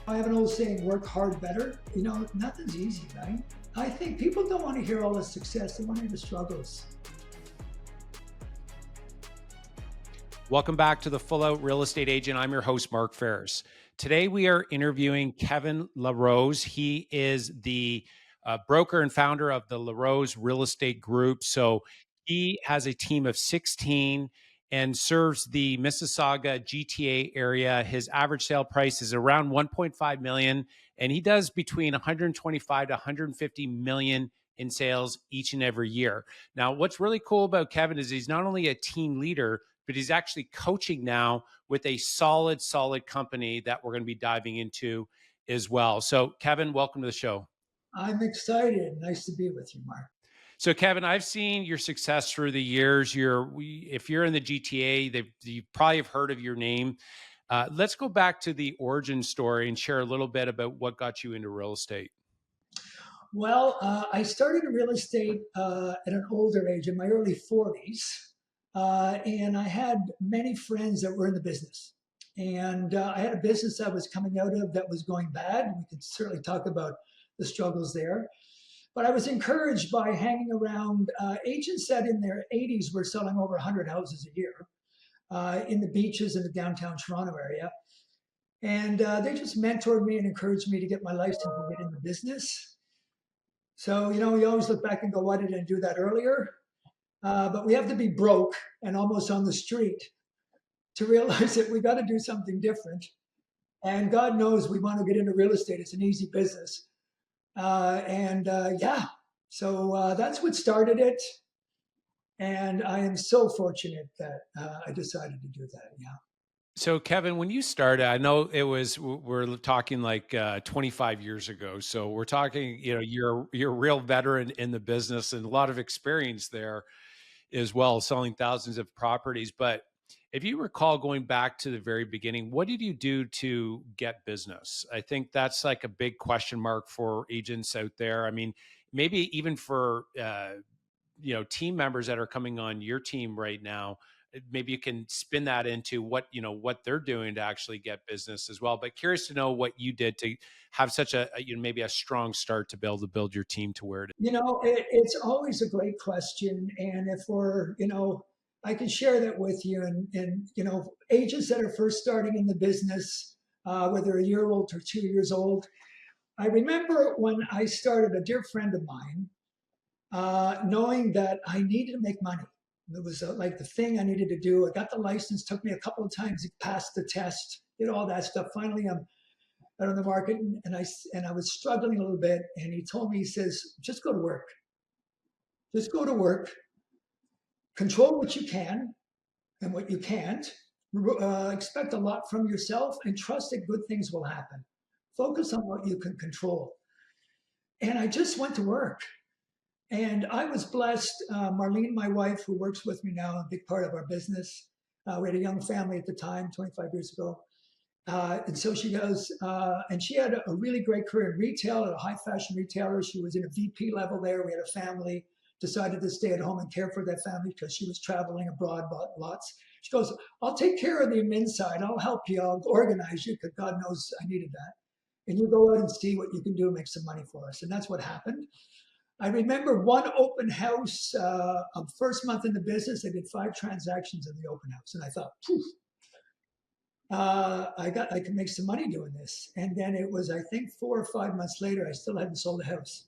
I have an old saying, work hard better. Nothing's easy, right? I think people don't want to hear all the success, they want to hear the struggles. Welcome back to the Full Out Real Estate Agent. I'm your host, Mark Faris. Today we are interviewing Kevin LaRose. He is the broker and founder of the LaRose Real Estate Group. So he has a team of 16 and serves the Mississauga GTA area. His average sale price is around 1.5 million, and he does between 125 to 150 million in sales each and every year. Now, what's really cool about Kevin is he's not only a team leader, but he's actually coaching now with a solid company that we're going to be diving into as well. So, Kevin, welcome to the show. I'm excited. Nice to be with you, Mark. So, Kevin, I've seen your success through the years. If you're in the GTA, you probably have heard of your name. Let's go back to the origin story and share a little bit about what got you into real estate. Well, I started in real estate at an older age, in my early 40s. And I had many friends that were in the business. And I had a business I was coming out of that was going bad. We could certainly talk about the struggles there. But I was encouraged by hanging around agents that in their 80s were selling over 100 houses a year in the beaches in the downtown Toronto area. And they just mentored me and encouraged me to get my license and get in the business. So, you always look back and go, why didn't I do that earlier? But we have to be broke and almost on the street to realize that we got to do something different. And God knows we want to get into real estate. It's an easy business. So that's what started it. And I am so fortunate that I decided to do that. Yeah. So, Kevin, when you started, I know we're talking like 25 years ago. So we're talking, you're a real veteran in the business and a lot of experience there as well, selling thousands of properties. But if you recall going back to the very beginning, what did you do to get business? I think that's like a big question mark for agents out there. I mean, maybe even for, team members that are coming on your team right now, maybe you can spin that into what they're doing to actually get business as well. But curious to know what you did to have such maybe a strong start to be able to build your team to where it is. It's always a great question. And if I can share that with you. And agents that are first starting in the business, whether a year old or 2 years old, I remember when I started, a dear friend of mine, knowing that I needed to make money. It was like the thing I needed to do. I got the license, took me a couple of times to pass the test, did all that stuff. Finally, I'm out on the market, and I was struggling a little bit. And he told me, he says, just go to work. Just go to work. Control what you can and what you can't. Expect a lot from yourself and trust that good things will happen. Focus on what you can control. And I just went to work. And I was blessed. Marlene, my wife, who works with me now, a big part of our business. We had a young family at the time, 25 years ago. And so she goes, and she had a really great career in retail at a high fashion retailer. She was in a VP level there. We had a family, decided to stay at home and care for that family because she was traveling abroad lots. She goes, I'll take care of the admin side. I'll help you. I'll organize you because God knows I needed that. And you go out and see what you can do, make some money for us. And that's what happened. I remember one open house, first month in the business, I did 5 transactions in the open house. And I thought, I can make some money doing this. And then it was, I think, 4 or 5 months later, I still hadn't sold a house.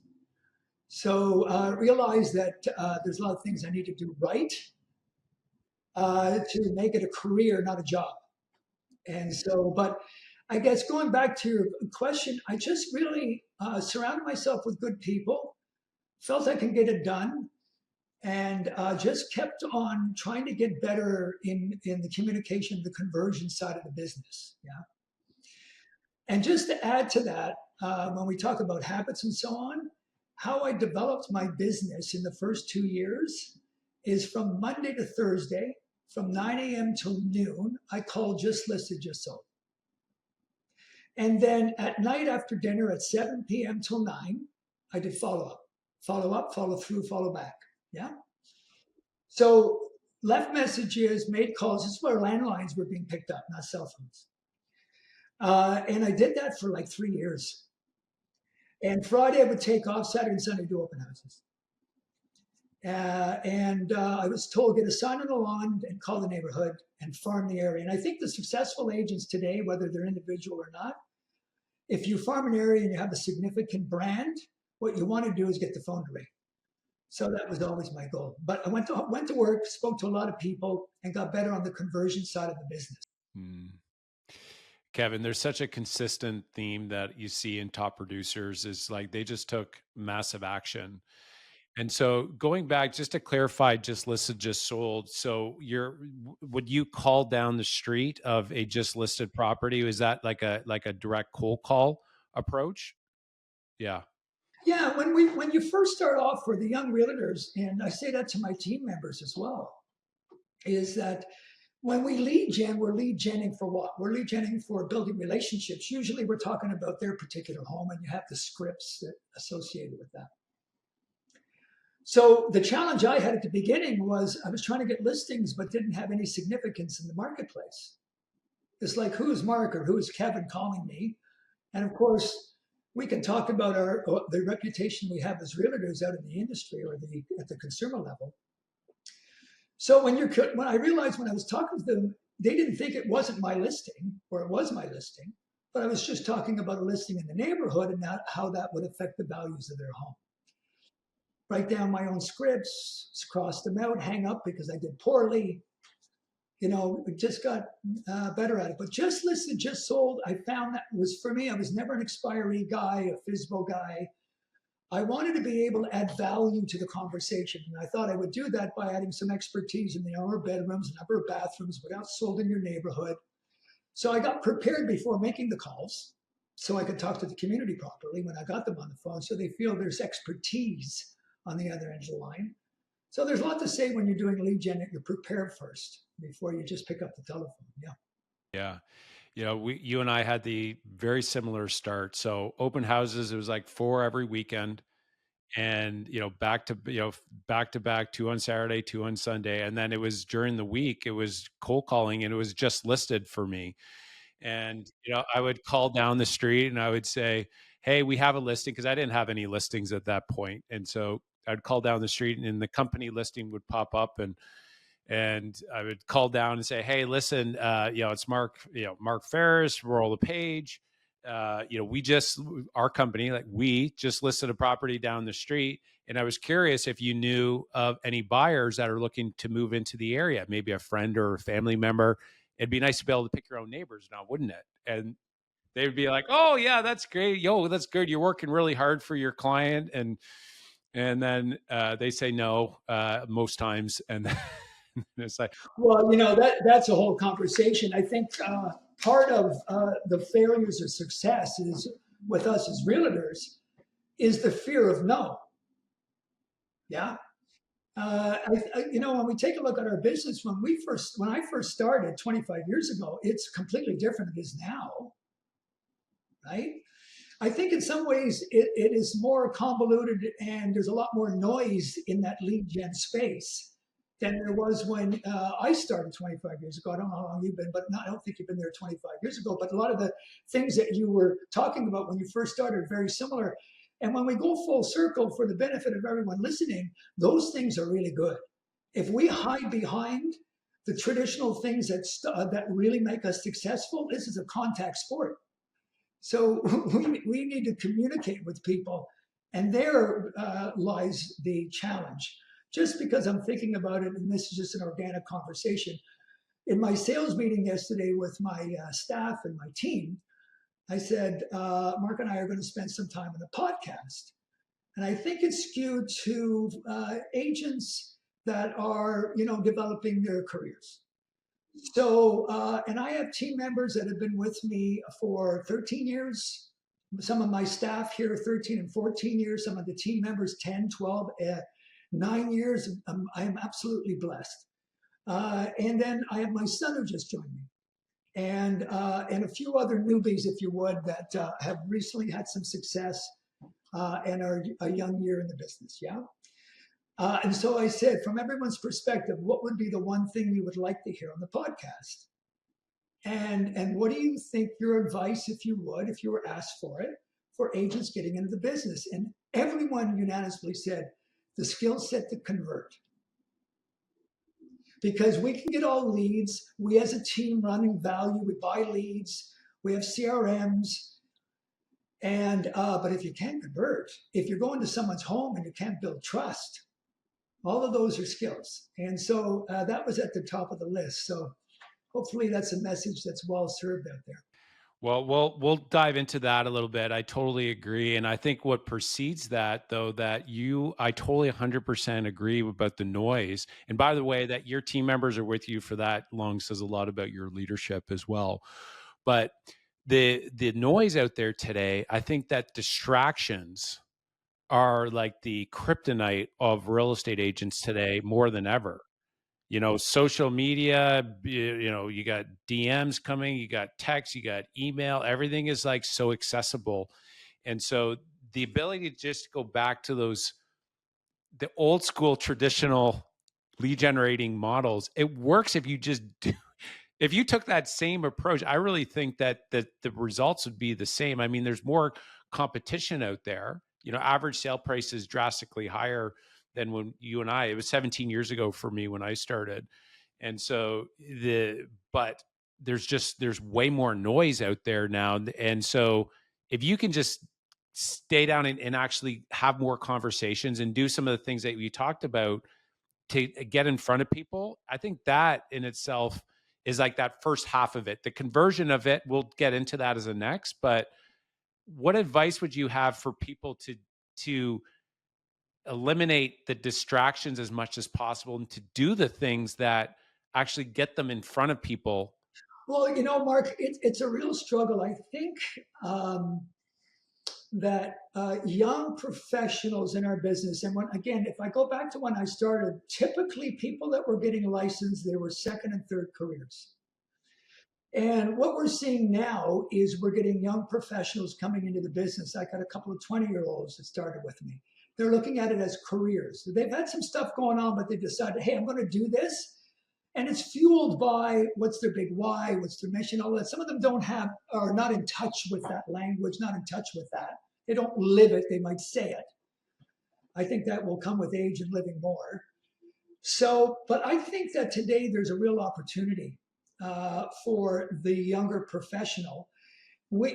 So I realized that there's a lot of things I need to do right to make it a career, not a job. And so, but I guess going back to your question, I just really surrounded myself with good people, felt I can get it done, and just kept on trying to get better in the communication, the conversion side of the business. Yeah. And just to add to that, when we talk about habits and so on, how I developed my business in the first 2 years is from Monday to Thursday, from 9 a.m. till noon, I called just listed, just sold. And then at night after dinner at 7 p.m. till 9, I did follow up, follow through, follow back. Yeah. So left messages, made calls. This is where landlines were being picked up, not cell phones. And I did that for like 3 years. And Friday I would take off, Saturday and Sunday do open houses. I was told get a sign on the lawn and call the neighborhood and farm the area. And I think the successful agents today, whether they're individual or not, if you farm an area and you have a significant brand, what you want to do is get the phone to ring. So that was always my goal. But I went to work, spoke to a lot of people, and got better on the conversion side of the business. Hmm. Kevin, there's such a consistent theme that you see in top producers is like they just took massive action. And so going back, just to clarify, just listed, just sold. So would you call down the street of a just listed property? Is that like a direct cold call approach? Yeah. Yeah, when you first start off for the young realtors, and I say that to my team members as well, is that when we lead gen, we're lead genning for what? We're lead genning for building relationships. Usually we're talking about their particular home, and you have the scripts that associated with that. So the challenge I had at the beginning was I was trying to get listings, but didn't have any significance in the marketplace. It's like, who's Mark or who's Kevin calling me? And of course, we can talk about the reputation we have as realtors out in the industry or at the consumer level. So when I realized when I was talking to them, they didn't think it wasn't my listing or it was my listing, but I was just talking about a listing in the neighborhood and not how that would affect the values of their home. Write down my own scripts, cross them out, hang up because I did poorly. We just got better at it. But just listed, just sold, I found that was for me. I was never an expiry guy, a FSBO guy. I wanted to be able to add value to the conversation. And I thought I would do that by adding some expertise in the number of bedrooms, number of bathrooms, what else sold in your neighborhood. So I got prepared before making the calls so I could talk to the community properly when I got them on the phone so they feel there's expertise on the other end of the line. So there's a lot to say when you're doing lead gen that you're prepared first before you just pick up the telephone. Yeah. Yeah. You and I had the very similar start. So open houses, it was like 4 every weekend and, back to back, 2 on Saturday, 2 on Sunday. And then it was during the week, it was cold calling and it was just listed for me. And, I would call down the street and I would say, hey, we have a listing because I didn't have any listings at that point. And so I'd call down the street and the company listing would pop up and I would call down and say, hey, listen, it's Mark Faris, Roll the Page. Our company, we just listed a property down the street. And I was curious if you knew of any buyers that are looking to move into the area, maybe a friend or a family member. It'd be nice to be able to pick your own neighbors now, wouldn't it? And they would be like, oh yeah, that's great. Yo, that's good. You're working really hard for your client. And then they say no most times. And it's like, well, that's a whole conversation. I think part of the failures or success is with us as realtors is the fear of no. Yeah. When we take a look at our business, when I first started 25 years ago, it's completely different than it is now, right? I think in some ways it is more convoluted and there's a lot more noise in that lead gen space than there was when I started 25 years ago. I don't know how long you've been, but I don't think you've been there 25 years ago. But a lot of the things that you were talking about when you first started are very similar. And when we go full circle for the benefit of everyone listening, those things are really good. If we hide behind the traditional things that really make us successful, this is a contact sport. So we need to communicate with people, and there lies the challenge. Just because I'm thinking about it, and this is just an organic conversation, in my sales meeting yesterday with my staff and my team, I said, Mark and I are going to spend some time on the podcast. And I think it's skewed to agents that are, developing their careers. So, and I have team members that have been with me for 13 years. Some of my staff here, 13 and 14 years. Some of the team members, 10, 12, 9 years. I am absolutely blessed. And then I have my son who just joined me. And a few other newbies, if you would, that have recently had some success and are a young year in the business. Yeah. And so I said, from everyone's perspective, what would be the one thing you would like to hear on the podcast? And what do you think your advice, if you were asked for it, for agents getting into the business? And everyone unanimously said the skill set to convert. Because we can get all leads. We as a team running value, we buy leads, we have CRMs. And but if you can't convert, if you're going to someone's home and you can't build trust, all of those are skills. And so that was at the top of the list. So hopefully that's a message that's well served out there. Well, we'll dive into that a little bit. I totally agree, and I think what precedes that, though, I totally 100% agree about the noise. And by the way, that your team members are with you for that long says a lot about your leadership as well. But the noise out there today, I think that distractions are like the kryptonite of real estate agents today more than ever. Social media, you got DMs coming, you got text, you got email, everything is like so accessible. And so the ability to just go back to the old school traditional lead generating models, it works if you just do. If you took that same approach, I really think that the results would be the same. I mean, there's more competition out there. Average sale price is drastically higher than when it was 17 years ago for me when I started. And so but there's way more noise out there now. And so if you can just stay down and actually have more conversations and do some of the things that we talked about to get in front of people, I think that in itself is like that first half of it. The conversion of it, we'll get into that as a next, but what advice would you have for people to eliminate the distractions as much as possible and to do the things that actually get them in front of people? Well, Mark, it's a real struggle. I think that young professionals in our business, and if I go back to when I started, typically people that were getting licensed, they were second and third careers. And what we're seeing now is we're getting young professionals coming into the business. I got a couple of 20-year-olds that started with me. They're looking at it as careers. They've had some stuff going on, but they decided, hey, I'm going to do this. And it's fueled by what's their big why, what's their mission, all that. Some of them are not in touch with that language, not in touch with that. They don't live it, they might say it. I think that will come with age and living more. So, but I think that today there's a real opportunity for the younger professional.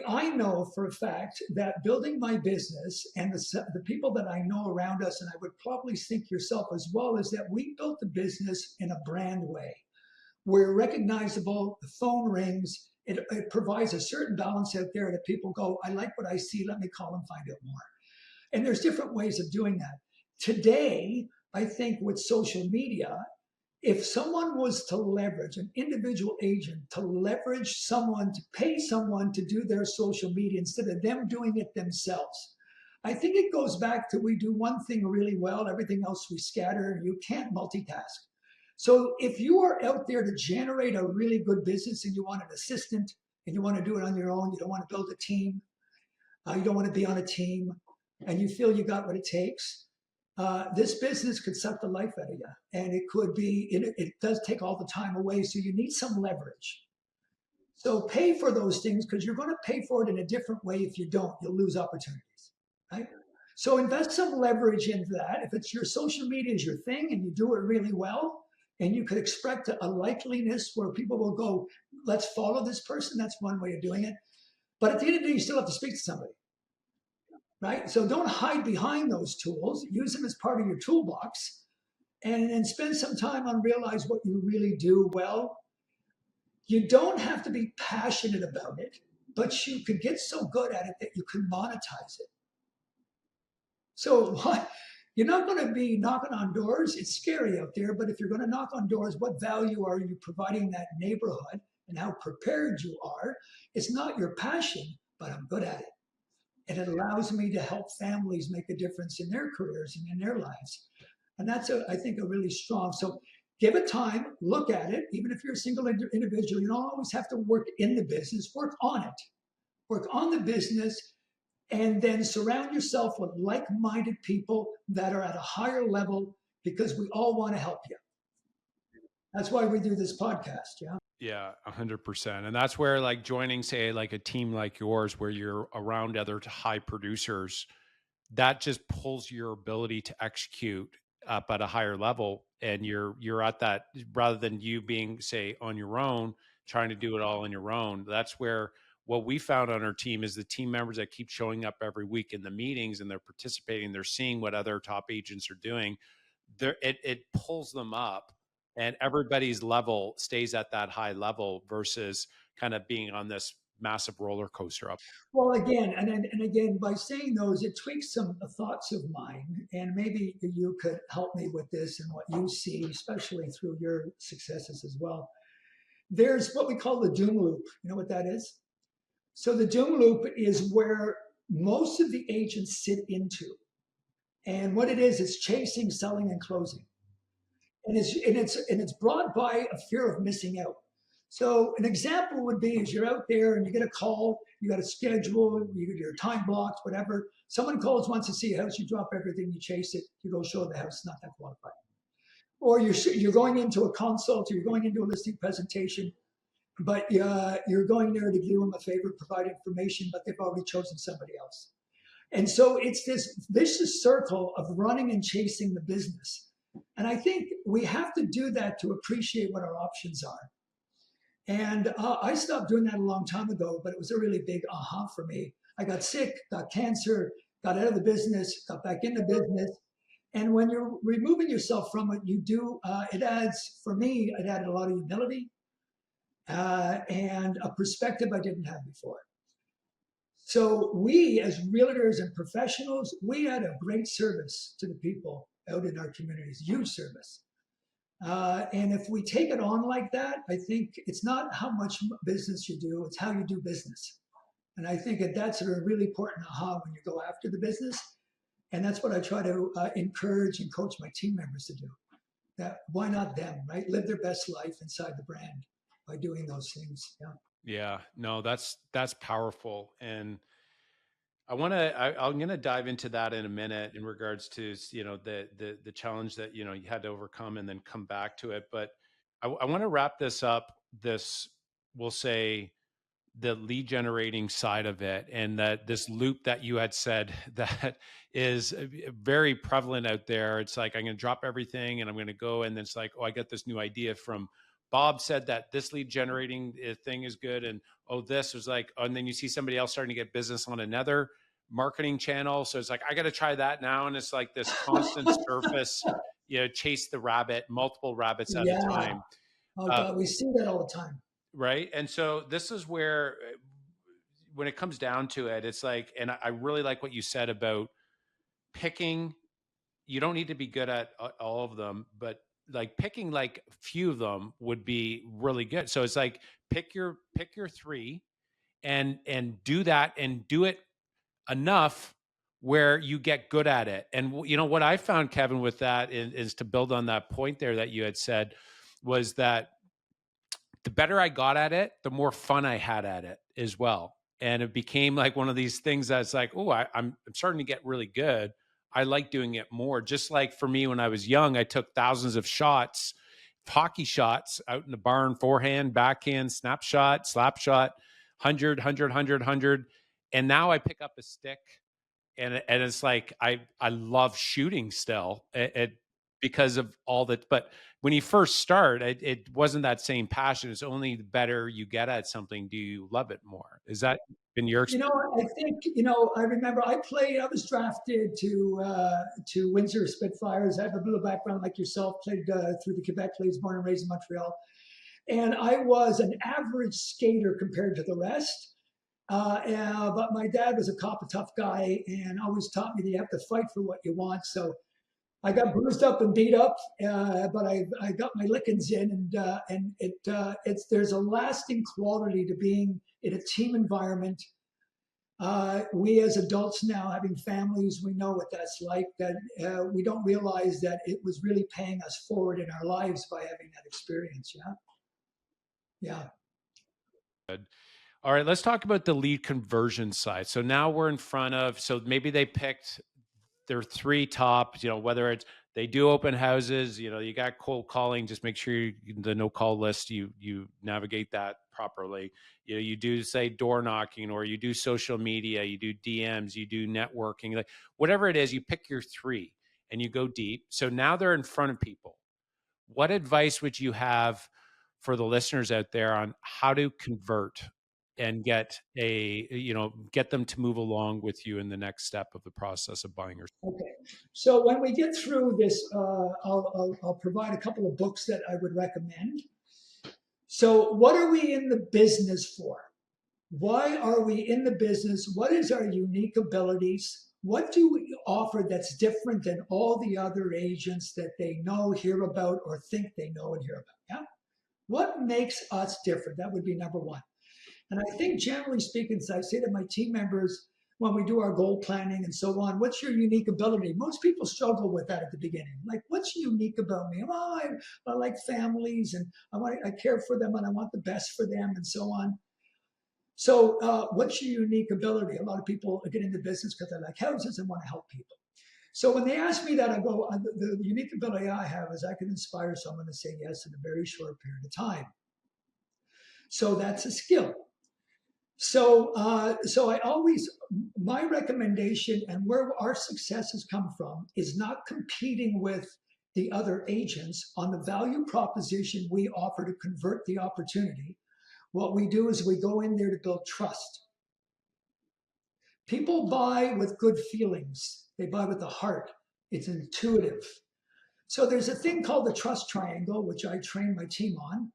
I know for a fact that building my business and the people that I know around us, and I would probably think yourself as well, is that we built the business in a brand way. We're recognizable, the phone rings, it provides a certain balance out there that people go, I like what I see, let me call and find out more. And there's different ways of doing that. Today, I think with social media, if someone was to leverage an individual agent to leverage someone, to pay someone to do their social media instead of them doing it themselves, I think it goes back to we do one thing really well, everything else we scatter, and you can't multitask. So if you are out there to generate a really good business and you want an assistant and you want to do it on your own, you don't want to build a team, you don't want to be on a team, and you feel you got what it takes, this business could suck the life out of you. And it does take all the time away. So you need some leverage. So pay for those things because you're going to pay for it in a different way. If you don't, you'll lose opportunities, right? So invest some leverage into that. If it's your social media is your thing and you do it really well, and you could expect a likeliness where people will go, let's follow this person. That's one way of doing it. But at the end of the day, you still have to speak to somebody. Right? So don't hide behind those tools. Use them as part of your toolbox and then spend some time on realize what you really do well. You don't have to be passionate about it, but you could get so good at it that you can monetize it. So you're not going to be knocking on doors. It's scary out there, but if you're going to knock on doors, what value are you providing that neighborhood and how prepared you are? It's not your passion, but I'm good at it. And it allows me to help families make a difference in their careers and in their lives. And that's, I think, a really strong. So give it time, look at it. Even if you're a single individual, you don't always have to work in the business. Work on it. Work on the business, and then surround yourself with like-minded people that are at a higher level because we all want to help you. That's why we do this podcast, yeah. Yeah, 100%. And that's where like joining, say, like a team like yours, where you're around other high producers, that just pulls your ability to execute up at a higher level. And you're at that, rather than you being, say, on your own, trying to do it all on your own. That's where what we found on our team is the team members that keep showing up every week in the meetings and they're participating, they're seeing what other top agents are doing. It pulls them up, and everybody's level stays at that high level versus kind of being on this massive roller coaster up. Well, again, and again, by saying those, it tweaks some thoughts of mine, and maybe you could help me with this and what you see, especially through your successes as well. There's what we call the doom loop. You know what that is? So the doom loop is where most of the agents sit into, and what it is chasing, selling, and closing, and it's brought by a fear of missing out. So an example would be is you're out there and you get a call, you got a schedule, you get your time blocks, whatever. Someone calls, wants to see a house, you drop everything, you chase it, you go show the house, not that qualified. Or you're going into a consult, or you're going into a listing presentation, but you're going there to do them a favor, provide information, but they've already chosen somebody else. And so it's this vicious circle of running and chasing the business. And I think we have to do that to appreciate what our options are. And I stopped doing that a long time ago, but it was a really big aha for me. I got sick, got cancer, got out of the business, got back into business. And when you're removing yourself from it, it adds, for me, it added a lot of humility and a perspective I didn't have before. So we, as realtors and professionals, we had a great service to the people out in our communities, huge service. And if we take it on like that, I think it's not how much business you do, it's how you do business. And I think that's a really important aha when you go after the business. And that's what I try to encourage and coach my team members to do. That why not them, right? Live their best life inside the brand by doing those things. Yeah. Yeah, no, that's powerful. And I'm going to dive into that in a minute in regards to, the challenge that, you had to overcome and then come back to it. But I want to wrap this up. This, we'll say, the lead generating side of it, and that this loop that you had said that is very prevalent out there. It's like, I'm going to drop everything and I'm going to go. And then it's like, oh, I got this new idea from Bob said that this lead generating thing is good. And oh, this was like, oh, and then you see somebody else starting to get business on another marketing channel. So it's like, I got to try that now. And it's like this constant surface, chase the rabbit, multiple rabbits at a Yeah. time. Oh, God, we see that all the time. Right. And so this is where, when it comes down to it, it's like, and I really like what you said about picking. You don't need to be good at all of them, but like picking like a few of them would be really good. So it's like, pick your three and do that and do it enough where you get good at it. And what I found, Kevin, with that is to build on that point there that you had said, was that the better I got at it, the more fun I had at it as well. And it became like one of these things that's like, oh, I'm starting to get really good. I like doing it more. Just like for me, when I was young, I took thousands of shots, hockey shots out in the barn, forehand, backhand, snapshot, slap shot, 100. And now I pick up a stick, and it's like, I love shooting still. Because of all that. But when you first start, it wasn't that same passion. It's only the better you get at something, do you love it more? Is that been your You know, experience? I think I remember I was drafted to Windsor Spitfires. I have a little background like yourself. Played through the Quebec Leagues, born and raised in Montreal, and I was an average skater compared to the rest. But my dad was a tough guy, and always taught me that you have to fight for what you want. So I got bruised up and beat up, but I got my lickings in, and there's a lasting quality to being in a team environment. We as adults now, having families, we know what that's like. That we don't realize that it was really paying us forward in our lives by having that experience. Yeah, yeah. Good. All right, let's talk about the lead conversion side. So now we're in front of, so maybe they picked their three top, whether it's They do open houses. You got cold calling. Just make sure the no call list, you navigate that properly. You do say door knocking, or you do social media, you do DMs, you do networking, like whatever it is, you pick your three and you go deep. So now they're in front of people. What advice would you have for the listeners out there on how to convert and get them to move along with you in the next step of the process of buying or? Okay. So when we get through this, I'll provide a couple of books that I would recommend. So, what are we in the business for? Why are we in the business? What is our unique abilities? What do we offer that's different than all the other agents that they know, hear about, or think they know and hear about? Yeah. What makes us different? That would be number one. And I think generally speaking, as I say to my team members when we do our goal planning and so on, what's your unique ability? Most people struggle with that at the beginning. Like, what's unique about me? Oh, I like families, and I care for them, and I want the best for them, and so on. So, what's your unique ability? A lot of people get into business because they like houses and want to help people. So when they ask me that, I go, the unique ability I have is I can inspire someone to say yes in a very short period of time. So that's a skill. So I always, my recommendation and where our success has come from is not competing with the other agents on the value proposition we offer to convert the opportunity. What we do is we go in there to build trust. People buy with good feelings. They buy with the heart. It's intuitive. So there's a thing called the trust triangle, which I train my team on.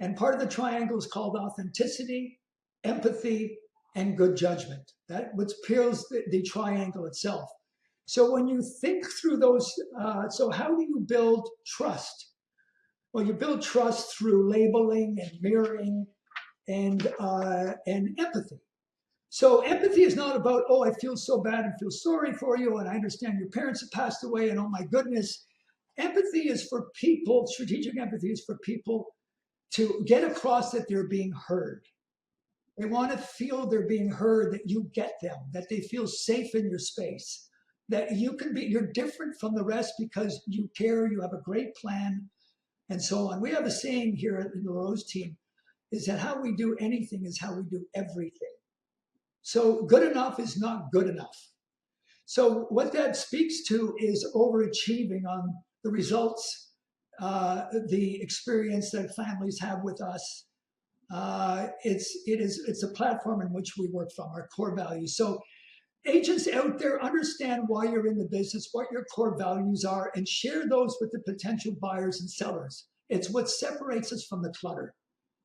And part of the triangle is called authenticity, empathy, and good judgment. That what peels the triangle itself. So when you think through those, so how do you build trust? Well, you build trust through labeling and mirroring and empathy. So empathy is not about, oh, I feel so bad and feel sorry for you, and I understand your parents have passed away, and oh my goodness. Empathy is for people, strategic empathy is for people to get across that they're being heard. They want to feel they're being heard, that you get them, that they feel safe in your space, that you're different from the rest because you care, you have a great plan, and so on. We have a saying here in the LaRose team is that how we do anything is how we do everything. So good enough is not good enough. So what that speaks to is overachieving on the results, the experience that families have with us. It's a platform in which we work from, our core values. So agents out there, understand why you're in the business, what your core values are, and share those with the potential buyers and sellers. It's what separates us from the clutter.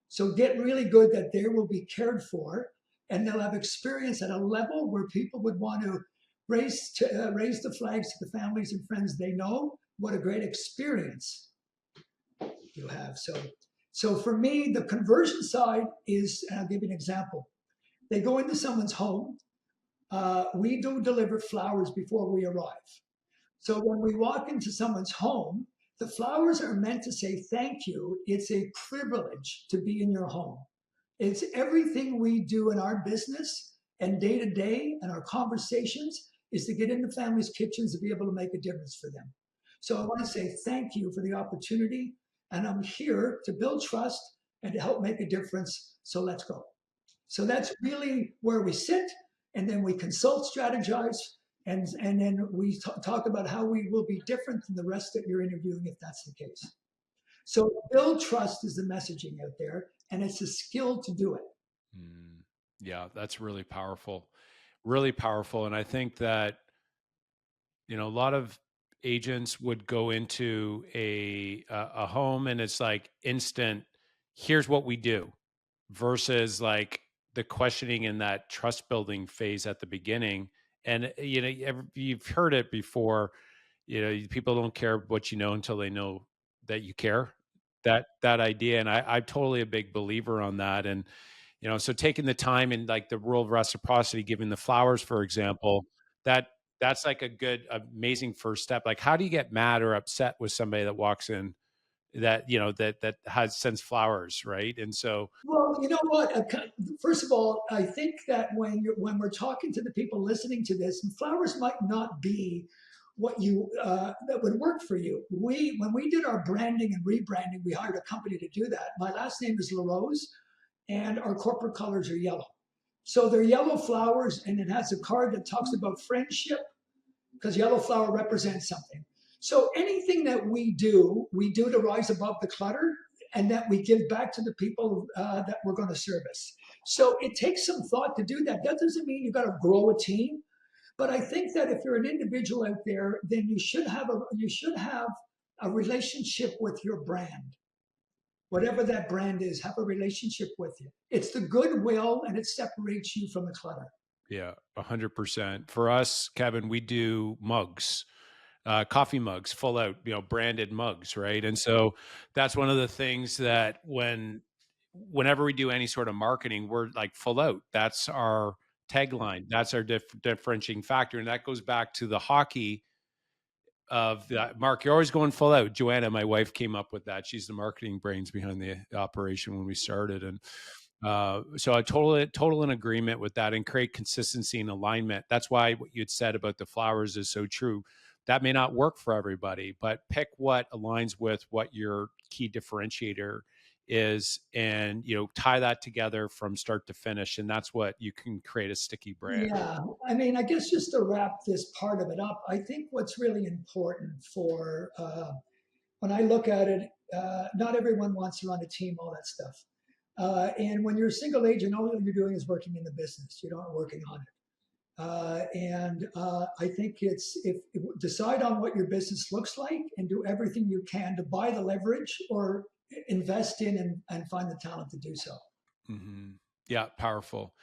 So get really good that they will be cared for, and they'll have experience at a level where people would want to raise the flags to the families and friends they know. What a great experience you have. So for me, the conversion side is, and I'll give you an example. They go into someone's home. We do deliver flowers before we arrive. So when we walk into someone's home, the flowers are meant to say thank you. It's a privilege to be in your home. It's everything we do in our business and day to day and our conversations is to get into families' kitchens to be able to make a difference for them. So I want to say thank you for the opportunity. And I'm here to build trust and to help make a difference. So let's go. So that's really where we sit. And then we consult, strategize, and then we talk about how we will be different than the rest that you're interviewing if that's the case. So build trust is the messaging out there, and it's a skill to do it. Yeah, that's really powerful. Really powerful. And I think that, a lot of agents would go into a home and it's like instant, here's what we do, versus like the questioning in that trust building phase at the beginning. And you've heard it before, people don't care what you know until they know that you care. That idea. And I'm totally a big believer on that. And so taking the time and like the rule of reciprocity, giving the flowers, for example, that that's like a good, amazing first step. Like, how do you get mad or upset with somebody that walks in that, that has sends flowers, right? And so, Well, you know what? First of all, I think that when we're talking to the people listening to this, and flowers might not be what you that would work for you. When we did our branding and rebranding, we hired a company to do that. My last name is LaRose, and our corporate colors are yellow. So they're yellow flowers, and it has a card that talks about friendship because yellow flower represents something. So anything that we do to rise above the clutter, and that we give back to the people that we're going to service. So it takes some thought to do that. That doesn't mean you've got to grow a team, but I think that if you're an individual out there, then you should have a relationship with your brand. Whatever that brand is, have a relationship with you. It's the goodwill, and it separates you from the clutter. Yeah, 100%. For us, Kevin, we do mugs, coffee mugs, full out, branded mugs, right? And so that's one of the things that whenever we do any sort of marketing, we're like full out. That's our tagline. That's our differentiating factor, and that goes back to the hockey of that. Mark, you're always going full out. Joanna, my wife, came up with that. She's the marketing brains behind the operation when we started, and so I total in agreement with that, and create consistency and alignment. That's why what you had said about the flowers is so true. That may not work for everybody, but pick what aligns with what your key differentiator is, and tie that together from start to finish, and that's what you can create a sticky brand. Yeah, I mean, I guess just to wrap this part of it up, I think what's really important for when I look at it, not everyone wants to run a team, all that stuff. And when you're a single agent, all you're doing is working in the business. You're not working on it. I think decide on what your business looks like and do everything you can to buy the leverage or invest in and find the talent to do so. Mm-hmm. Yeah, powerful.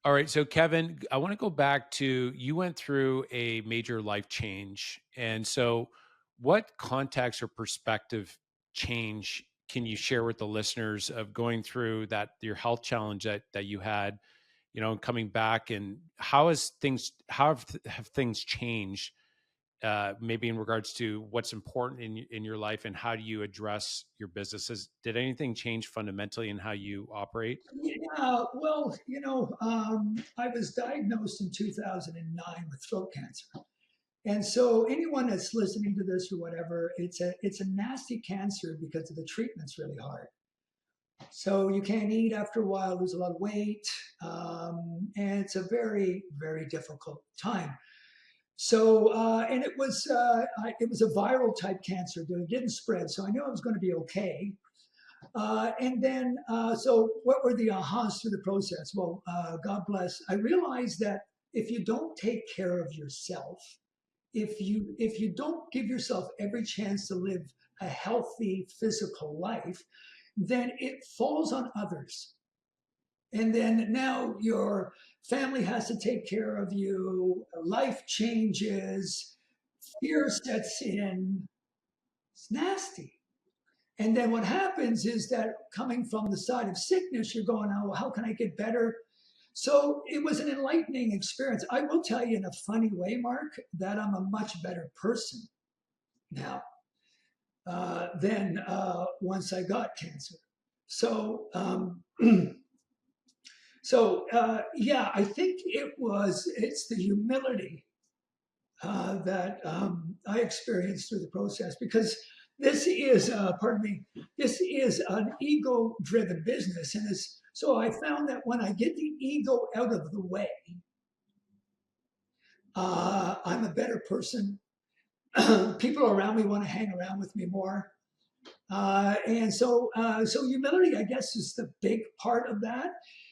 All right. So, Kevin, I want to go back to, you went through a major life change. And so, what context or perspective change can you share with the listeners of going through your health challenge that you had, and coming back, and how have things changed, maybe in regards to what's important in your life, and how do you address your businesses? Did anything change fundamentally in how you operate? Yeah, well, I was diagnosed in 2009 with throat cancer. And so anyone that's listening to this or whatever, it's a nasty cancer because the treatment's really hard. So you can't eat after a while, lose a lot of weight, and it's a very, very difficult time. So and it was a viral type cancer, but it didn't spread. So I knew I was going to be okay. So what were the ahas through the process? Well, God bless. I realized that if you don't take care of yourself, if you don't give yourself every chance to live a healthy physical life, then it falls on others. And then now your family has to take care of you, life changes, fear sets in. It's nasty. And then what happens is that coming from the side of sickness, you're going, oh, well, how can I get better? So it was an enlightening experience. I will tell you in a funny way, Mark, that I'm a much better person now than once I got cancer. So, yeah, I think it's the humility that I experienced through the process, because this is, this is an ego-driven business, and so I found that when I get the ego out of the way, I'm a better person. People around me want to hang around with me more, so humility, I guess, is the big part of that.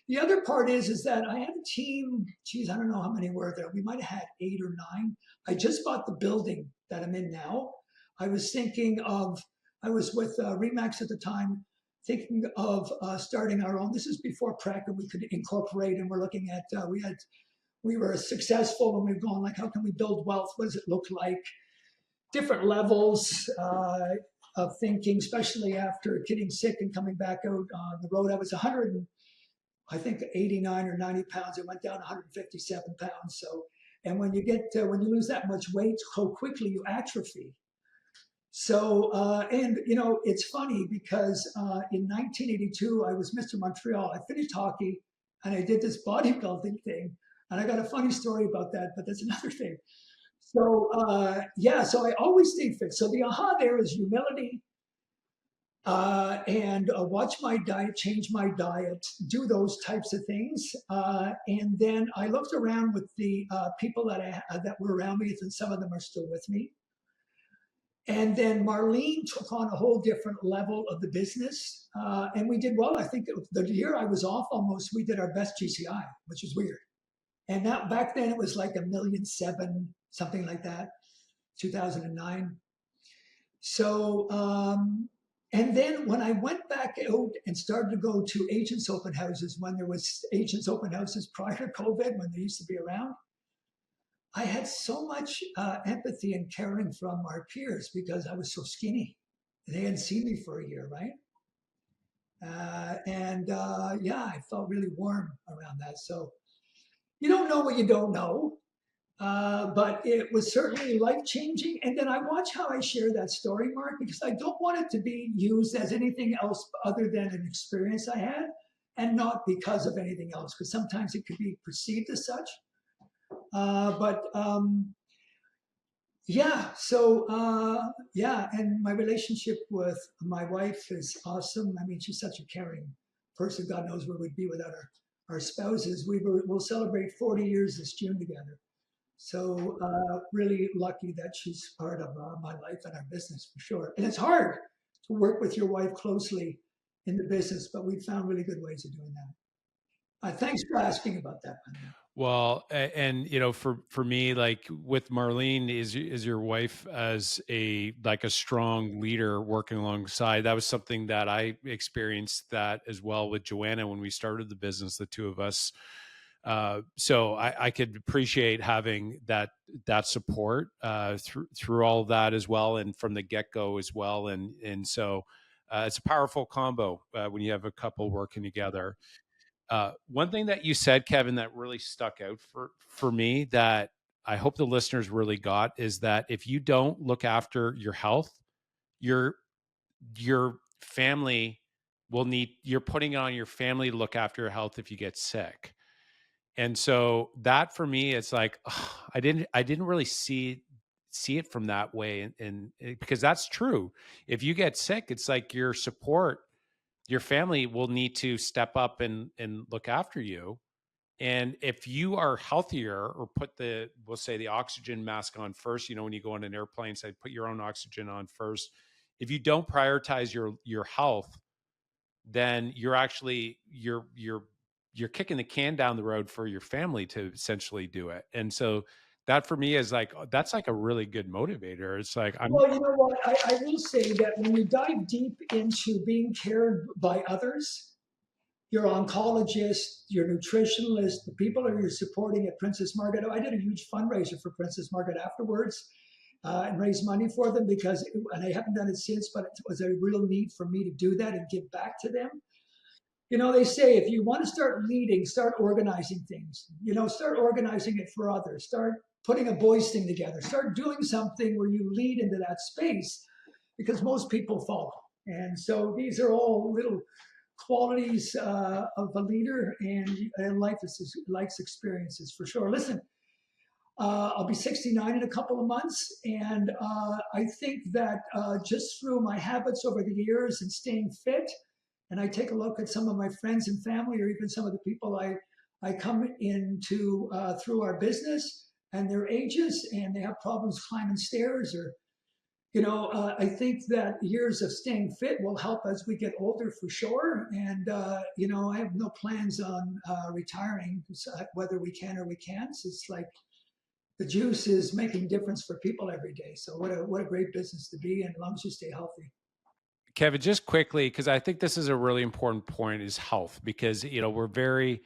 The other part is that I had a team. Geez, I don't know how many were there. We might have had 8 or 9. I just bought the building that I'm in now. I was with Remax at the time, thinking of starting our own. This is before PREC and we could incorporate, and we're looking at, we were successful, and we've gone like, how can we build wealth? What does it look like? Different levels of thinking, especially after getting sick and coming back out on the road. I was 89 or 90 pounds. I went down 157 pounds. So, and when you lose that much weight so quickly, you atrophy. So, it's funny because in 1982, I was Mr. Montreal. I finished hockey and I did this bodybuilding thing. And I got a funny story about that, but that's another thing. So I always stay fit. So the aha there is humility, and watch my diet, change my diet, do those types of things. And then I looked around with the people that were around me, and some of them are still with me. And then Marlene took on a whole different level of the business, and we did well. I think the year I was off, almost we did our best GCI, which is weird. And that back then it was like 1,700,000, something like that, 2009. So, and then when I went back out and started to go to agents open houses, when there was agents open houses prior to COVID, when they used to be around, I had so much empathy and caring from our peers because I was so skinny. They hadn't seen me for a year, right? Yeah, I felt really warm around that. So you don't know what you don't know. But it was certainly life changing. And then I watch how I share that story, Mark, because I don't want it to be used as anything else other than an experience I had and not because of anything else, because sometimes it could be perceived as such. But yeah, so yeah, and my relationship with my wife is awesome. I mean, she's such a caring person. God knows where we'd be without our spouses. We'll celebrate 40 years this June together. So really lucky that she's part of my life and our business for sure. And it's hard to work with your wife closely in the business, but we found really good ways of doing that. Thanks for asking about that. Well, and for me, like with Marlene, is your wife as a like a strong leader working alongside. That was something that I experienced that as well with Joanna when we started the business, the two of us. So I could appreciate having that support through all of that as well, and from the get go as well. And so it's a powerful combo when you have a couple working together. One thing that you said, Kevin, that really stuck out for me that I hope the listeners really got is that if you don't look after your health, your your family will need. You're putting it on your family to look after your health if you get sick. And so that for me, it's like I didn't really see it from that way, and because that's true. If you get sick, it's like your family will need to step up and look after you. And if you are healthier or we'll say the oxygen mask on first, when you go on an airplane, say put your own oxygen on first. If you don't prioritize your health, then you're kicking the can down the road for your family to essentially do it. And so that for me is like that's like a really good motivator. It's like I'm Well, you know what? I will say that when you dive deep into being cared by others, your oncologist, your nutritionalist, the people that you're supporting at Princess Margaret. I did a huge fundraiser for Princess Margaret afterwards and raised money for them and I haven't done it since, but it was a real need for me to do that and give back to them. They say if you want to start leading, start organizing things. Start organizing it for others. Start putting a boys thing together. Start doing something where you lead into that space because most people follow. And so these are all little qualities of a leader and life's experiences for sure. Listen, I'll be 69 in a couple of months, and I think that just through my habits over the years and staying fit, and I take a look at some of my friends and family, or even some of the people I come into through our business, and their ages, and they have problems climbing stairs or I think that years of staying fit will help as we get older for sure. And, I have no plans on retiring, whether we can or we can't. It's like the juice is making difference for people every day. So what a great business to be in, as long as you stay healthy. Kevin, just quickly, because I think this is a really important point is health, because, we're very,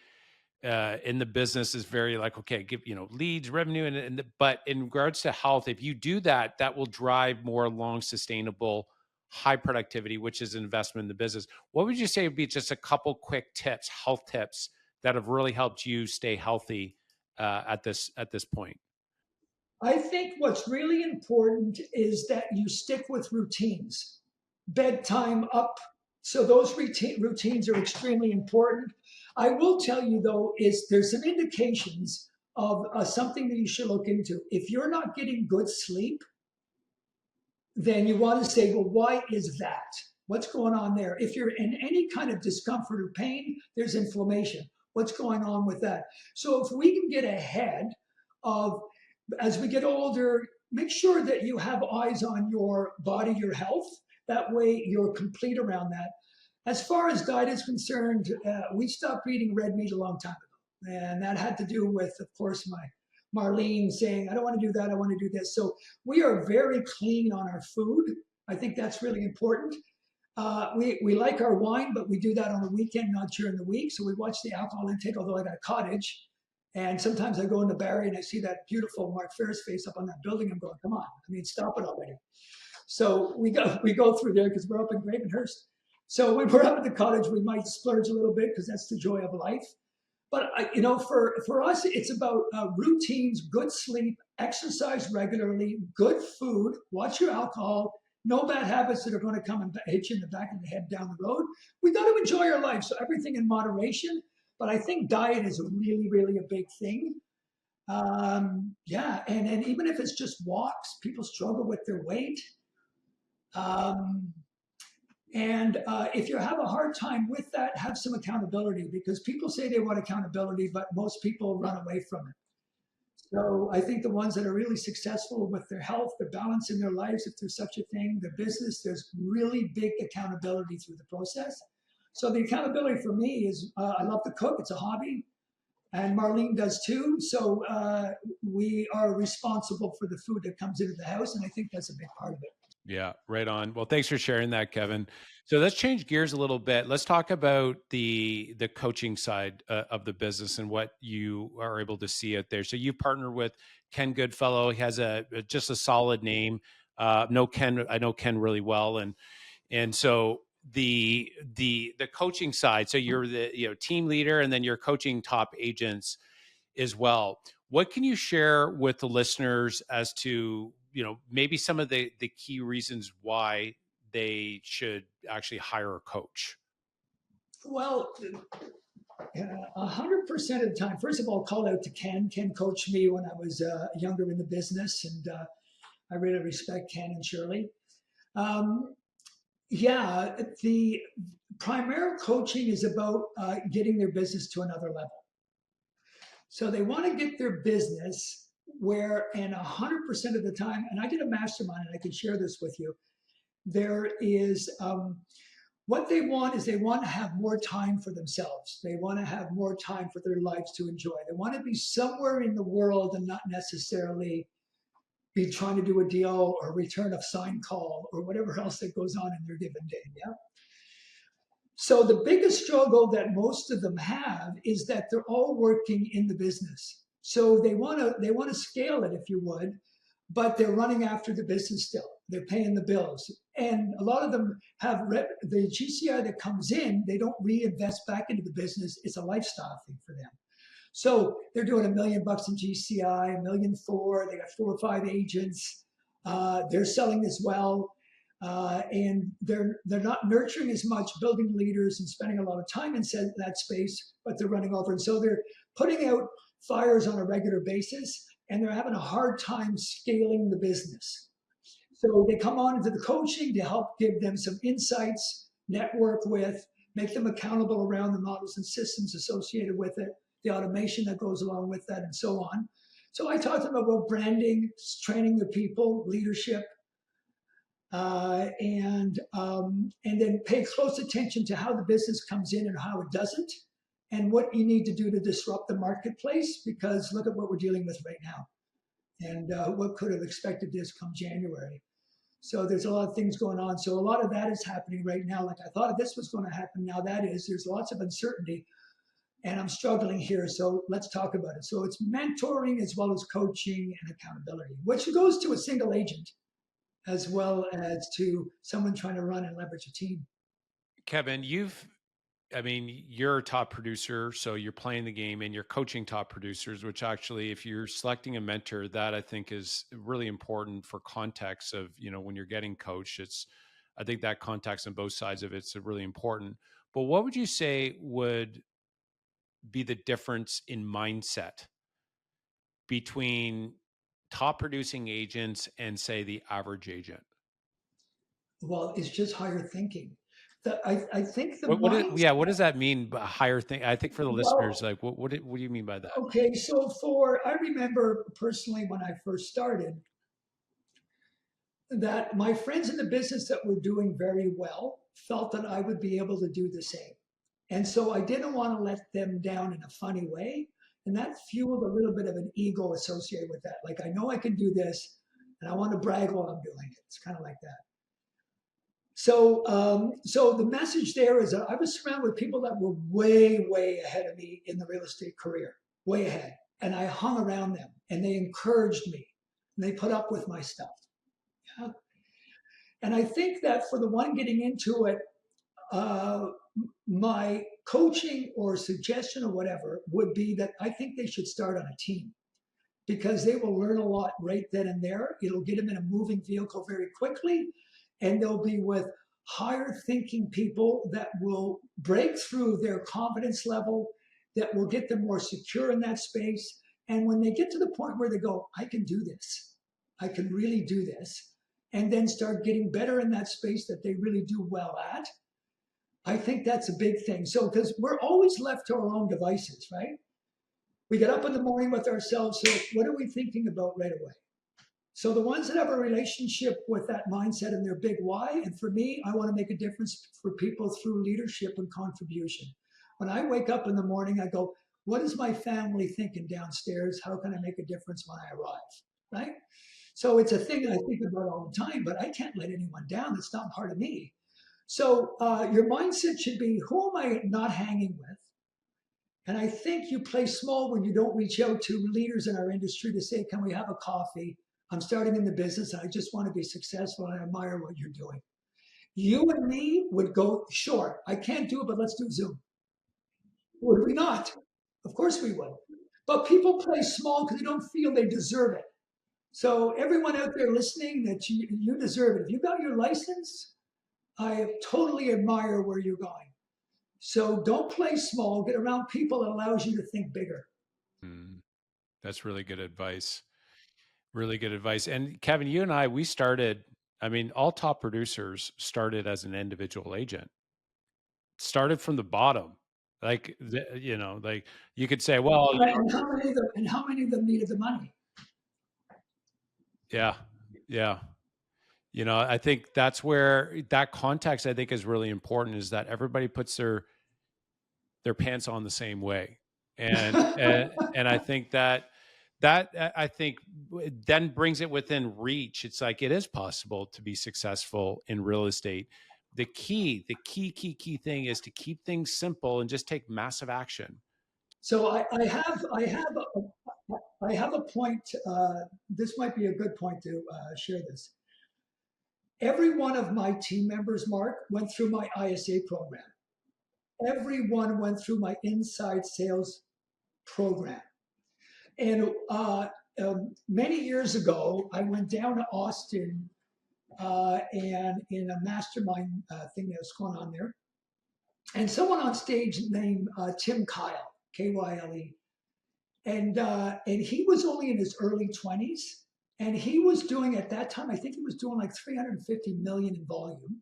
in the business is very like, okay, give, leads, revenue, but in regards to health, if you do that, that will drive more long sustainable, high productivity, which is an investment in the business. What would you say would be just a couple quick tips, health tips that have really helped you stay healthy at this point? I think what's really important is that you stick with routines, bedtime up. So those routines are extremely important. I will tell you though, is there's some indications of something that you should look into. If you're not getting good sleep, then you want to say, well, why is that? What's going on there? If you're in any kind of discomfort or pain, there's inflammation. What's going on with that? So if we can get ahead of, as we get older, make sure that you have eyes on your body, your health. That way you're complete around that. As far as diet is concerned, we stopped eating red meat a long time ago. And that had to do with, of course, my Marlene saying, I don't want to do that, I want to do this. So we are very clean on our food. I think that's really important. We like our wine, but we do that on the weekend, not during the week. So we watch the alcohol intake, although I got a cottage. And sometimes I go into Barrie and I see that beautiful Mark Faris face up on that building. I'm going, come on, I mean, stop it already. So we go through there because we're up in Gravenhurst. So when we're up at the cottage, we might splurge a little bit because that's the joy of life. But for us, it's about routines, good sleep, exercise regularly, good food, watch your alcohol, no bad habits that are going to come and hit you in the back of the head down the road. We got to enjoy our life, so everything in moderation. But I think diet is really, really a big thing. And even if it's just walks, people struggle with their weight. And if you have a hard time with that, have some accountability, because people say they want accountability, but most people run away from it. So I think the ones that are really successful with their health, their balance in their lives, if there's such a thing, their business, there's really big accountability through the process. So the accountability for me is I love to cook. It's a hobby. And Marlene does too. So we are responsible for the food that comes into the house. And I think that's a big part of it. Yeah, right on. Well, thanks for sharing that, Kevin. So let's change gears a little bit. Let's talk about the coaching side of the business and what you are able to see out there. So you've partnered with Ken Goodfellow. He has just a solid name. I know Ken really well, and so the coaching side. So you're the team leader, and then you're coaching top agents as well. What can you share with the listeners as to maybe some of the key reasons why they should actually hire a coach? Well, 100% of the time, first of all, call out to Ken. Ken coached me when I was younger in the business, and I really respect Ken and Shirley. The primary coaching is about getting their business to another level. So they want to get their business where, and 100% of the time, and I did a mastermind, and I can share this with you, there is what they want is they want to have more time for themselves. They want to have more time for their lives to enjoy. They want to be somewhere in the world and not necessarily be trying to do a deal or return a signed call or whatever else that goes on in their given day. Yeah. So the biggest struggle that most of them have is that they're all working in the business. So they want to scale it, if you would, but they're running after the business still. They're paying the bills. And a lot of them have the GCI that comes in, they don't reinvest back into the business. It's a lifestyle thing for them. So they're doing $1 million in GCI, $1.4 million. They got 4 or 5 agents. They're selling as well. And they're not nurturing as much, building leaders and spending a lot of time in that space, but they're running over. And so they're putting out fires on a regular basis, and they're having a hard time scaling the business. So they come on into the coaching to help give them some insights, network with, make them accountable around the models and systems associated with it, the automation that goes along with that, and so on. So I talk to them about branding, training the people, leadership, and then pay close attention to how the business comes in and how it doesn't, and what you need to do to disrupt the marketplace, because look at what we're dealing with right now, and what could have expected this come January. So there's a lot of things going on. So a lot of that is happening right now. Like I thought this was going to happen. Now there's lots of uncertainty, and I'm struggling here. So let's talk about it. So it's mentoring as well as coaching and accountability, which goes to a single agent as well as to someone trying to run and leverage a team. Kevin, you're a top producer, so you're playing the game and you're coaching top producers, which actually, if you're selecting a mentor, that I think is really important for context of, when you're getting coached. I think that context on both sides of it's really important. But what would you say would be the difference in mindset between top producing agents and say the average agent? Well, it's just higher thinking. I think the What mindset. does that mean by higher thing? I think for the listeners, Well, like what do you mean by that? okay, so I remember personally when I first started that my friends in the business that were doing very well felt that I would be able to do the same. And so I didn't want to let them down in a funny way. And that fueled a little bit of an ego associated with that. Like, I know I can do this and I want to brag while I'm doing it. It's kind of like that. So the message there is that I was surrounded with people that were way, way ahead of me in the real estate career, way ahead. And I hung around them and they encouraged me and they put up with my stuff. Yeah. And I think that for the one getting into it, uh, my coaching or suggestion or whatever would be that I think they should start on a team because they will learn a lot right then and there. It'll get them in a moving vehicle very quickly, and they'll be with higher thinking people that will break through their confidence level, that will get them more secure in that space. And when they get to the point where they go, I can do this, I can really do this, and then start getting better in that space that they really do well at, I think that's a big thing. So, because we're always left to our own devices, right? We get up in the morning with ourselves. So, what are we thinking about right away? So, the ones that have a relationship with that mindset and their big why, and for me, I want to make a difference for people through leadership and contribution. When I wake up in the morning, I go, what is my family thinking downstairs? How can I make a difference when I arrive? Right? So, it's a thing that I think about all the time, but I can't let anyone down. It's not part of me. So your mindset should be, who am I not hanging with? And I think you play small when you don't reach out to leaders in our industry to say, can we have a coffee? I'm starting in the business. And I just want to be successful and I admire what you're doing. You and me would go, sure, I can't do it, but let's do Zoom. Would we not? Of course we would. But people play small because they don't feel they deserve it. So everyone out there listening, that you deserve it. If you got your license, I totally admire where you're going. So don't play small. Get around people that allows you to think bigger. That's really good advice. Really good advice. And Kevin, you and I, we started, I mean, all top producers started as an individual agent, started from the bottom. Like, like you could say, well, And how many of them needed the money? yeah, yeah. I think that's where that context I think is really important, is that everybody puts their pants on the same way. And I think that I think then brings it within reach. It's like, it is possible to be successful in real estate. The key thing is to keep things simple and just take massive action. So I have a point. This might be a good point to share this. Every one of my team members, Mark, went through my ISA program. Everyone went through my inside sales program. And many years ago, I went down to Austin and in a mastermind thing that was going on there. And someone on stage named Tim Kyle, Kyle, and he was only in his early 20s, and he was doing at that time, I think he was doing like 350 million in volume.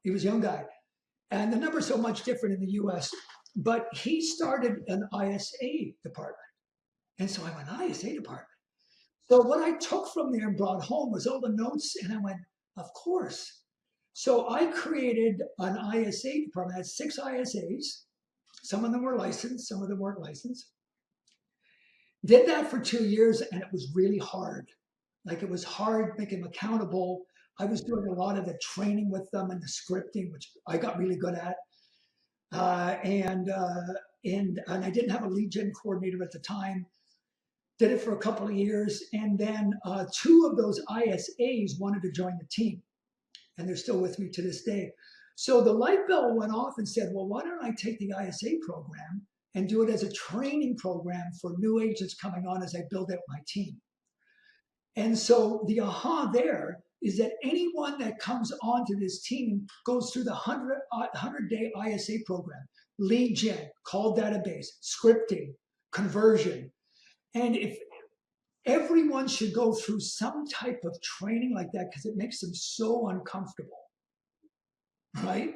He was a young guy, and the number's so much different in the U.S. But he started an ISA department, and so I went, ISA department. So what I took from there and brought home was all the notes, and I went, of course. So I created an ISA department. I had 6 ISAs. Some of them were licensed, some of them weren't licensed. Did that for 2 years, and it was really hard. Like, it was hard making them accountable. I was doing a lot of the training with them and the scripting, which I got really good at. And I didn't have a lead gen coordinator at the time. Did it for a couple of years, and then 2 of those ISAs wanted to join the team, and they're still with me to this day. So the light bulb went off and said, well, why don't I take the ISA program and do it as a training program for new agents coming on as I build out my team? And so the aha there is that anyone that comes onto this team goes through the 100-day ISA program: lead gen, call database, scripting, conversion. And everyone should go through some type of training like that because it makes them so uncomfortable, right?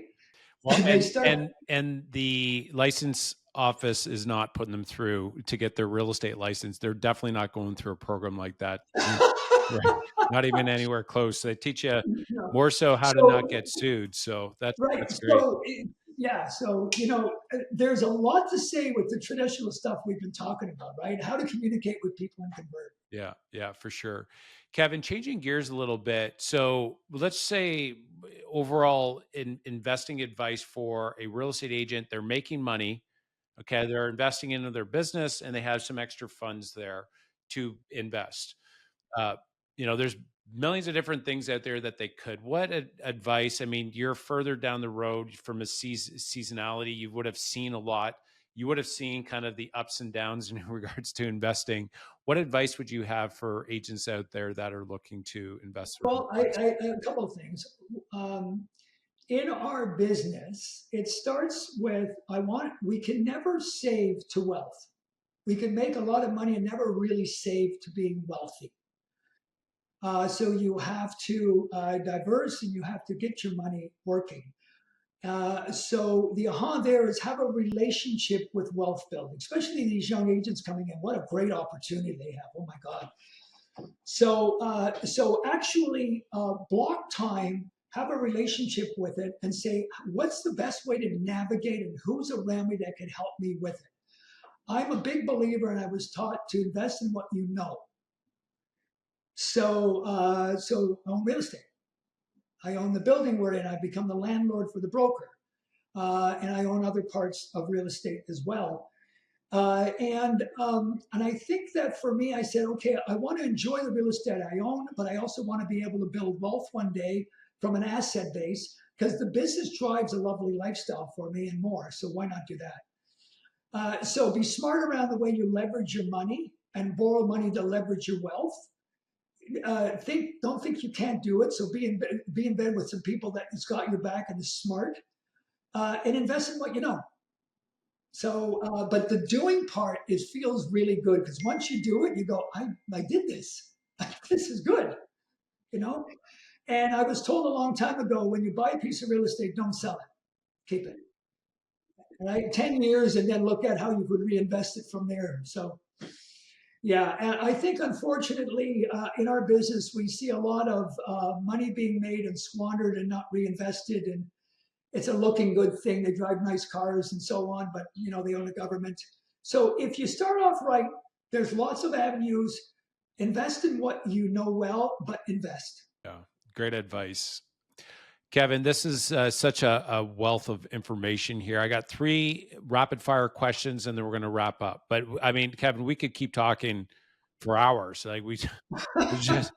Well, And they start. and the license office is not putting them through to get their real estate license. They're definitely not going through a program like that. Right. Not even anywhere close. They teach you No. more so how to not So get sued. So right. that's great. Yeah. So, there's a lot to say with the traditional stuff we've been talking about, right? How to communicate with people and convert. Yeah, yeah, for sure. Kevin, changing gears a little bit. So let's say overall investing advice for a real estate agent, they're making money. Okay. They're investing into their business and they have some extra funds there to invest. Uh, there's millions of different things out there that they could. What advice? I mean, you're further down the road from a seasonality. You would have seen a lot. You would have seen kind of the ups and downs in regards to investing. What advice would you have for agents out there that are looking to invest their own Well, funds? a couple of things. Um, in our business, it starts with we can never save to wealth. We can make a lot of money and never really save to being wealthy. So you have to diverse and you have to get your money working. So the aha there is have a relationship with wealth building, especially these young agents coming in. What a great opportunity they have! Oh my God! So actually block time, have a relationship with it, and say what's the best way to navigate and who's around me that can help me with it. I'm a big believer, and I was taught to invest in what you know. So I own real estate. I own the building we're in. I become the landlord for the broker, and I own other parts of real estate as well. And I think that for me, I said, okay, I want to enjoy the real estate I own, but I also want to be able to build wealth one day from an asset base because the business drives a lovely lifestyle for me and more. So why not do that? So be smart around the way you leverage your money and borrow money to leverage your wealth. Don't think you can't do it. So be in bed with some people that has got your back and is smart, and invest in what you know. So, but the doing part feels really good because once you do it, you go, I did this. This is good, you know. And I was told a long time ago, when you buy a piece of real estate, don't sell it, keep it. Right, 10 years, and then look at how you could reinvest it from there. So, yeah, and I think unfortunately in our business we see a lot of money being made and squandered and not reinvested, and it's a looking good thing. They drive nice cars and so on, but they own the government. So if you start off right, there's lots of avenues. Invest in what you know well, but invest. Yeah, great advice. Kevin, this is such a wealth of information here. I got 3 rapid fire questions and then we're going to wrap up. But I mean, Kevin, we could keep talking for hours. Like we just,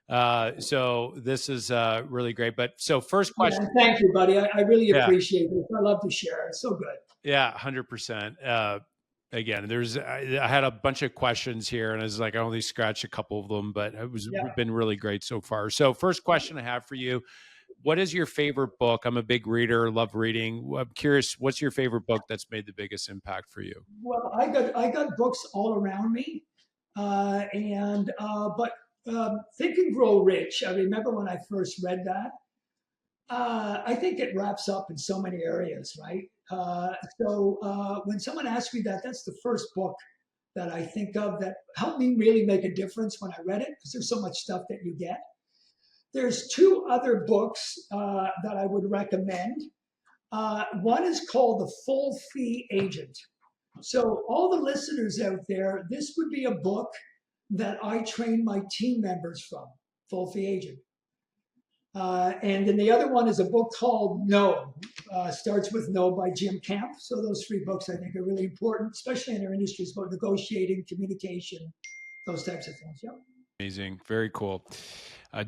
so this is really great. But so first Yeah, question. thank you, buddy. I really Yeah. appreciate it. I love to share. It's so good. Yeah. 100%. Again, I had a bunch of questions here and I was like, I only scratched a couple of them, but Yeah. been really great so far. So first question I have for you. What is your favorite book? I'm a big reader, love reading. I'm curious, what's your favorite book that's made the biggest impact for you? Well, I got books all around me, and but Think and Grow Rich. I remember when I first read that. I think it wraps up in so many areas, right? When someone asks me that, that's the first book that I think of that helped me really make a difference when I read it because there's so much stuff that you get. There's 2 other books that I would recommend. One is called The Full Fee Agent. So, all the listeners out there, this would be a book that I train my team members from, Full Fee Agent. And then the other one is a book called No, starts with No by Jim Camp. So those 3 books I think are really important, especially in our industries about negotiating, communication, those types of things. Yep. Amazing. Very cool.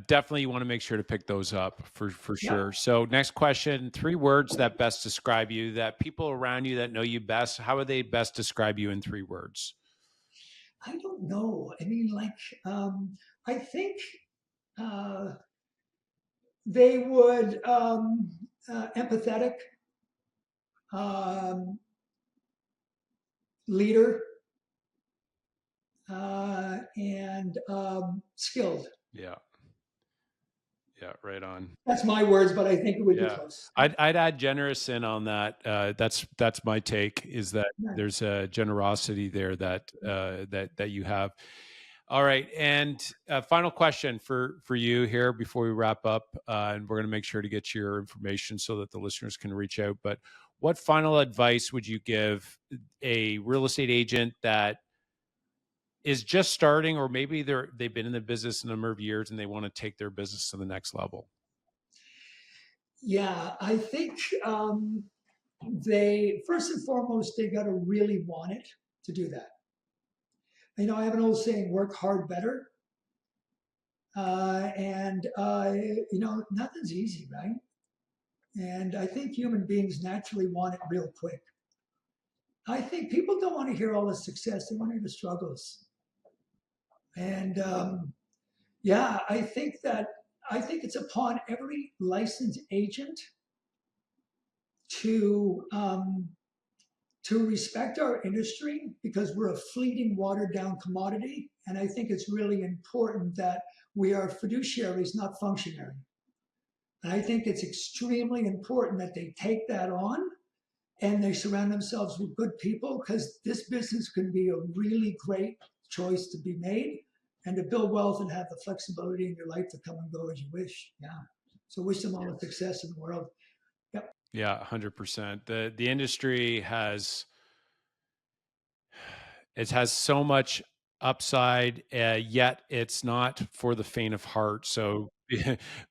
Definitely you want to make sure to pick those up for Yep. sure. So next question, 3 words that best describe you, that people around you that know you best, how would they best describe you in 3 words? I don't know. I mean, I think uh, they would empathetic, um, leader, and and skilled. Yeah. Yeah, right on. That's my words, but I think it would be Yeah, close. I'd add generous in on that. That's my take. Is that Yeah. there's a generosity there that that you have. All right, and final question for you here before we wrap up, and we're going to make sure to get your information so that the listeners can reach out. But what final advice would you give a real estate agent that is just starting, or maybe they've been in the business a number of years and they want to take their business to the next level? Yeah, I think they first and foremost they got to really want it to do that. I have an old saying: "Work hard, better." And nothing's easy, right? And I think human beings naturally want it real quick. I think people don't want to hear all the success; they want to hear the struggles. And yeah, I think it's upon every licensed agent to respect our industry because we're a fleeting, watered down commodity. And I think it's really important that we are fiduciaries, not functionary. And I think it's extremely important that they take that on and they surround themselves with good people because this business can be a really great choice to be made and to build wealth and have the flexibility in your life to come and go as you wish. Yeah. So wish them all the success in the world. Yep. Yeah, 100%. The industry has so much upside, yet it's not for the faint of heart. So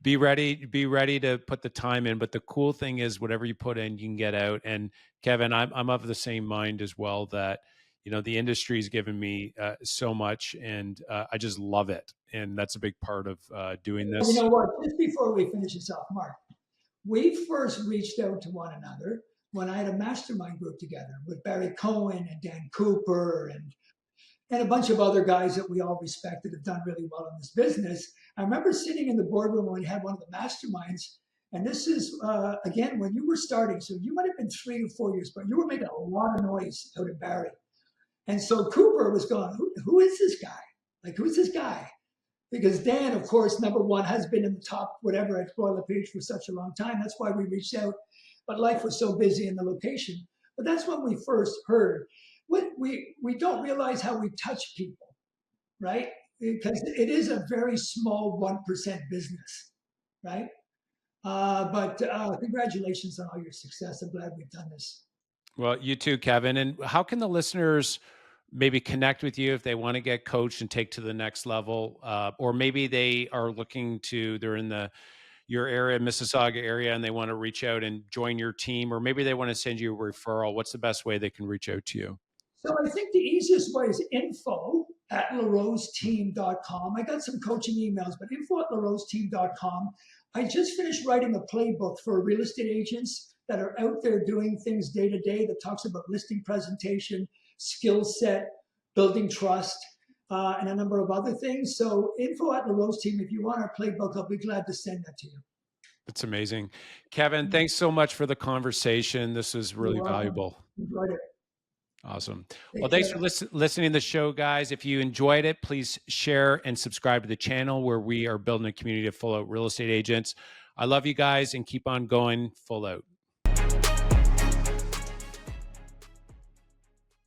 be ready to put the time in. But the cool thing is, whatever you put in, you can get out. And Kevin, I'm of the same mind as well. That the industry's given me so much, and I just love it. And that's a big part of doing You this. know what? Just before we finish this off, Mark, we first reached out to one another when I had a mastermind group together with Barry Cohen and Dan Cooper and a bunch of other guys that we all respect that have done really well in this business. I remember sitting in the boardroom when we had one of the masterminds, and this is, again, when you were starting. So you might have been 3 to 4 years, but you were making a lot of noise out of Barry. And so Cooper was going, who is this guy? Like, who's this guy? Because Dan, of course, number one, has been in the top whatever at Spoiler Page for such a long time. That's why we reached out. But life was so busy in the location. But that's when we first heard. We don't realize how we touch people, right? Because it is a very small 1% business, right? But congratulations on all your success. I'm glad we've done this. Well, you too, Kevin. And how can the listeners maybe connect with you if they want to get coached and take to the next level? Or maybe they're in your area, Mississauga area, and they want to reach out and join your team, or maybe they want to send you a referral. What's the best way they can reach out to you? So I think the easiest way is info@laroseteam.com. I got some coaching emails, but info@laroseteam.com. I just finished writing a playbook for real estate agents that are out there doing things day to day that talks about listing presentation, skill set, building trust, and a number of other things. So info@laroseteam. If you want our playbook, I'll be glad to send that to you. That's amazing. Kevin, thanks so much for the conversation. This was really valuable. Enjoyed it. Awesome. Well, thanks for listening to the show, guys. If you enjoyed it, please share and subscribe to the channel where we are building a community of full out real estate agents. I love you guys and keep on going full out.